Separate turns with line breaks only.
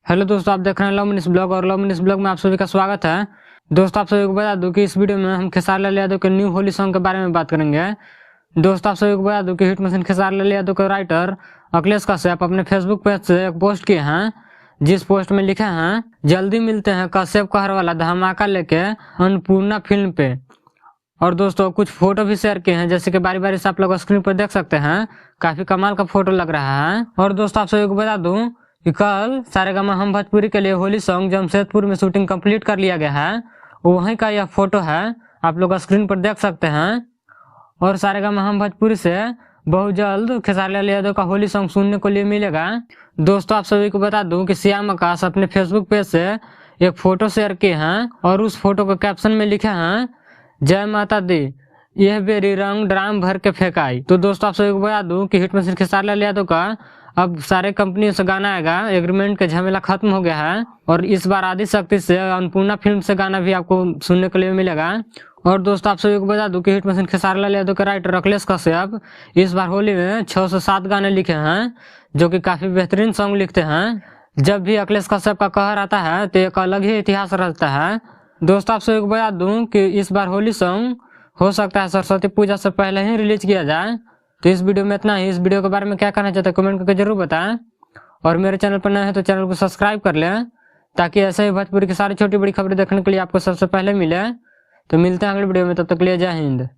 Hello दोस्तों, आप देख रहे हैं लव मिनिस ब्लॉग और लव मिनिस ब्लॉग में आप सभी का स्वागत है। दोस्तों, आप सभी को बता दूं कि इस वीडियो में हम खेसारी लाल यादव के न्यू होली सॉन्ग के बारे में बात करेंगे। दोस्तों, आप सभी को बता दूं कि हिट मशीन खेसारी लाल यादव के राइटर अखिलेश कश्यप अपने फेसबुक पेज से एक पोस्ट किए हैं, जिस पोस्ट में लिखे हैं, जल्दी मिलते हैं कश्यप कहर वाला धमाका लेके अन्नपूर्णा फिल्म पे। और दोस्तों कुछ फोटो भी शेयर किए हैं, जैसे कि बारी बारी से आप लोग स्क्रीन पर देख सकते हैं। काफी कमाल का फोटो लग रहा है। और दोस्तों, आप सभी को बता दूं कि कल सारेगामा हम भोजपुरी के लिए होली सॉन्ग जमशेदपुर में शूटिंग कंप्लीट कर लिया गया है। वहीं का यह फोटो है, आप लोग स्क्रीन पर देख सकते हैं। और सारेगामा हम भोजपुरी से बहुत जल्द खेसारी लाल यादव का होली सॉन्ग सुनने को लिए मिलेगा। दोस्तों, आप सभी को बता दूं कि श्याम आकाश अपने फेसबुक पेज से एक फोटो शेयर किए हैं और उस फोटो को कैप्शन में लिखे हैं, जय माता दी, यह बेरी रंग ड्राम भर के फेंकाई। तो दोस्तों, आप सभी को बता दूं कि हिट मशीन खेसारी लाल यादव का अब सारे कंपनियों से गाना आएगा। एग्रीमेंट का झमेला खत्म हो गया है और इस बार आदि शक्ति से अन्नपूर्णा फिल्म से गाना भी आपको सुनने के लिए मिलेगा। और दोस्तों, आप सभी को बता दूं कि हिट मशीन खेसारी लाल यादव के राइटर अखिलेश कश्यप इस बार होली में 6 से 7 गाने लिखे हैं, जो कि काफी बेहतरीन सॉन्ग लिखते हैं। जब भी अखिलेश कश्यप का कहर आता है तो एक अलग ही इतिहास रहता है। दोस्तों, आप सभी को बता दूं कि इस बार होली सॉन्ग हो सकता है सरस्वती पूजा से पहले ही रिलीज किया जाए। तो इस वीडियो में इतना ही। इस वीडियो के बारे में क्या कहना चाहते हैं कमेंट करके जरूर बताएं। और मेरे चैनल पर नए हैं तो चैनल को सब्सक्राइब कर लें, ताकि ऐसे ही भोजपुरी की सारी छोटी बड़ी खबरें देखने के लिए आपको सबसे पहले मिले। तो मिलते हैं अगले वीडियो में, तब तक के लिए जय हिंद।